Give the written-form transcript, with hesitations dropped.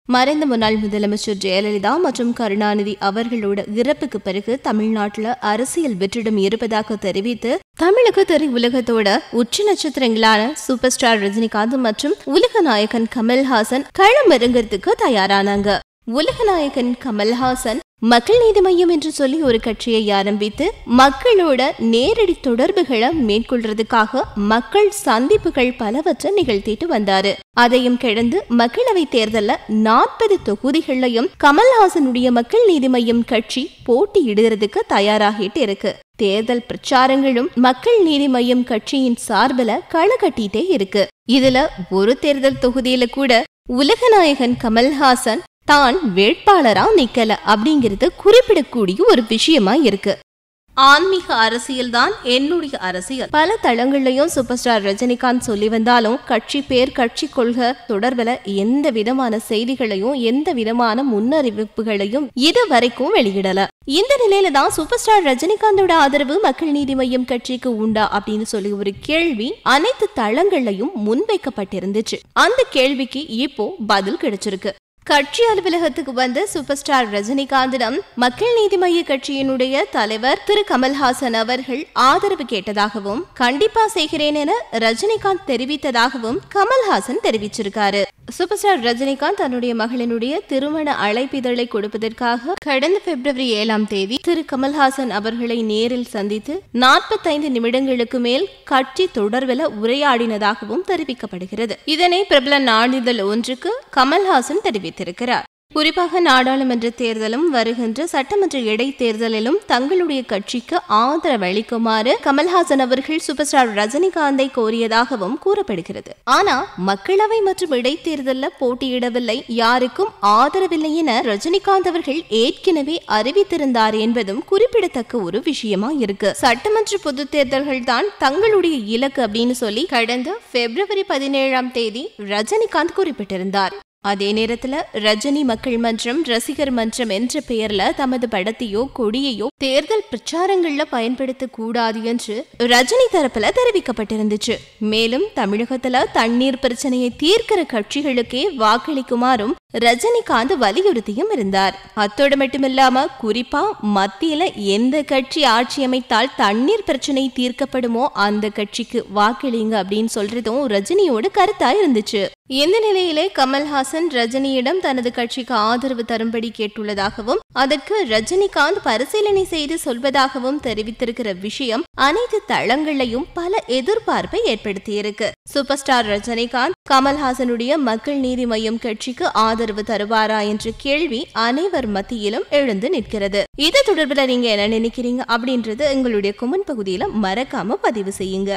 மறைந்த முன்னாள் முதலமைச்சர் ஜெயலலிதா மற்றும் கருணாநிதி அவர்களோட இறப்புக்கு பிறகு தமிழ்நாட்டில் அரசியல் வெற்றிடம் இருப்பதாக தெரிவித்து தமிழக திரையுலகத்தோட உச்ச நட்சத்திரங்களான சூப்பர் ஸ்டார் ரஜினிகாந்த் மற்றும் உலக நாயகன் கமல்ஹாசன் களமிறங்கிறதுக்கு தயாரானாங்க. உலகநாயகன் கமல்ஹாசன் மக்கள் நீதி மையம் என்று சொல்லி ஒரு கட்சியை ஆரம்பித்து மக்களோட நேரடி தொடர்புகளை மேற்கொள்றதுக்காக மக்கள் சந்திப்புகள் பலவற்றை நிகழ்த்திட்டு வந்தாரு. அதையும் கிடந்து மக்களவை தேர்தல்ல 40 தொகுதிகளையும் கமல்ஹாசனுடைய மக்கள் நீதி மையம் கட்சி போட்டியிடுறதுக்கு தயாராகிட்டு இருக்கு. தேர்தல் பிரச்சாரங்களும் மக்கள் நீதி மையம் கட்சியின் சார்பில களை கட்டிட்டே இருக்கு. இதுல ஒரு தேர்தல் தொகுதியில கூட உலகநாயகன் கமல்ஹாசன் தான் வேட்பாளரா நிக்கல அப்படிங்கிறது குறிப்பிடக்கூடிய ஒரு விஷயமா இருக்கு. ஆன்மீக அரசியல் தான் என்னுடைய அரசியல். பல தளங்கள்லயும் சூப்பர் ஸ்டார் ரஜினிகாந்த் சொல்லி வந்தாலும் கட்சி பேர் கட்சி கொள்கை தொடர்புல எந்த விதமான செய்திகளையும் எந்த விதமான முன்னறிவிப்புகளையும் இது வரைக்கும் வெளியிடல. இந்த நிலையில தான் சூப்பர் ஸ்டார் ரஜினிகாந்தோட ஆதரவு மக்கள் நீதி மையம் கட்சிக்கு உண்டா அப்படின்னு சொல்லி ஒரு கேள்வி அனைத்து தளங்கள்லயும் முன்வைக்கப்பட்டிருந்துச்சு. அந்த கேள்விக்கு இப்போ பதில் கிடைச்சிருக்கு. கட்சி அலுவலகத்துக்கு வந்த சூப்பர் ஸ்டார் ரஜினிகாந்திடம் மக்கள் நீதி மைய கட்சியினுடைய தலைவர் திரு கமல்ஹாசன் அவர்கள் ஆதரவு கேட்டதாகவும் கண்டிப்பா செய்கிறேன் என ரஜினிகாந்த் தெரிவித்ததாகவும் கமல்ஹாசன் தெரிவிச்சிருக்காரு. சூப்பர் ஸ்டார் ரஜினிகாந்த் தன்னுடைய மகளினுடைய திருமண அழைப்பிதழை கொடுப்பதற்காக கடந்த பிப்ரவரி 7ஆம் தேதி திரு கமல்ஹாசன் அவர்களை நேரில் சந்தித்து 45 நிமிடங்களுக்கு மேல் கட்சி தொடர்பில் உரையாடினதாகவும் தெரிவிக்கப்படுகிறது. இதனை பிரபல நாளிதழ் ஒன்றுக்கு கமல்ஹாசன் தெரிவித்திருக்கிறார். குறிப்பாக நாடாளுமன்ற தேர்தலும் வருகின்ற சட்டமன்ற இடைத்தேர்தலிலும் தங்களுடைய கட்சிக்கு ஆதரவளிக்குமாறு கமல்ஹாசன் அவர்கள் சூப்பர் ஸ்டார் ரஜினிகாந்தை கோரியதாகவும் கூறப்படுகிறது. ஆனா மக்களவை மற்றும் இடைத்தேர்தலில் போட்டியிடவில்லை, யாருக்கும் ஆதரவில்லை என ரஜினிகாந்த் அவர்கள் ஏற்கனவே அறிவித்திருந்தார் என்பதும் குறிப்பிடத்தக்க ஒரு விஷயமா இருக்கு. சட்டமன்ற பொது தேர்தல்கள் தான் தங்களுடைய இலக்கு அப்படின்னு சொல்லி கடந்த பிப்ரவரி 17ஆம் தேதி ரஜினிகாந்த் குறிப்பிட்டிருந்தார். அதே நேரத்துல ரஜினி மக்கள் மன்றம், ரசிகர் மன்றம் என்ற பெயர்ல தமது படத்தையோ கொடியையோ தேர்தல் பிரச்சாரங்கள்ல பயன்படுத்த கூடாது என்று ரஜினி தரப்புல தெரிவிக்கப்பட்டிருந்துச்சு. மேலும் தமிழகத்துல தண்ணீர் பிரச்சனையை தீர்க்கிற கட்சிகளுக்கே வாக்களிக்குமாறும் ரஜினிகாந்த் வலியுறுத்தியும் இருந்தார். அத்தோடு மட்டுமில்லாம குறிப்பா மத்தியில எந்த கட்சி ஆட்சி அமைத்தால் தண்ணீர் பிரச்சனை தீர்க்கப்படுமோ அந்த கட்சிக்கு வாக்களிங்க அப்படின்னு சொல்றதும் ரஜினியோட கருத்தா இருந்துச்சு. இந்த நிலையிலே கமல்ஹாசன் ரஜினியிடம் தனது கட்சிக்கு ஆதரவு தரும்படி கேட்டுள்ளதாகவும் அதற்கு ரஜினிகாந்த் பரிசீலனை செய்து சொல்வதாகவும் தெரிவித்திருக்கிற விஷயம் அனைத்து தளங்களையும் பல எதிர்பார்ப்பை ஏற்படுத்தியிருக்கு. சூப்பர் ஸ்டார் ரஜினிகாந்த் கமல்ஹாசனுடைய மக்கள் நீதி மையம் கட்சிக்கு ஆதரவு தருவாரா என்ற கேள்வி அனைவர் மத்தியிலும் எழுந்து நிற்கிறது. இது தொடர்பில் நீங்க என்ன நினைக்கிறீங்க அப்படின்றது எங்களுடைய கமெண்ட் பகுதியில மறக்காம பதிவு செய்யுங்க.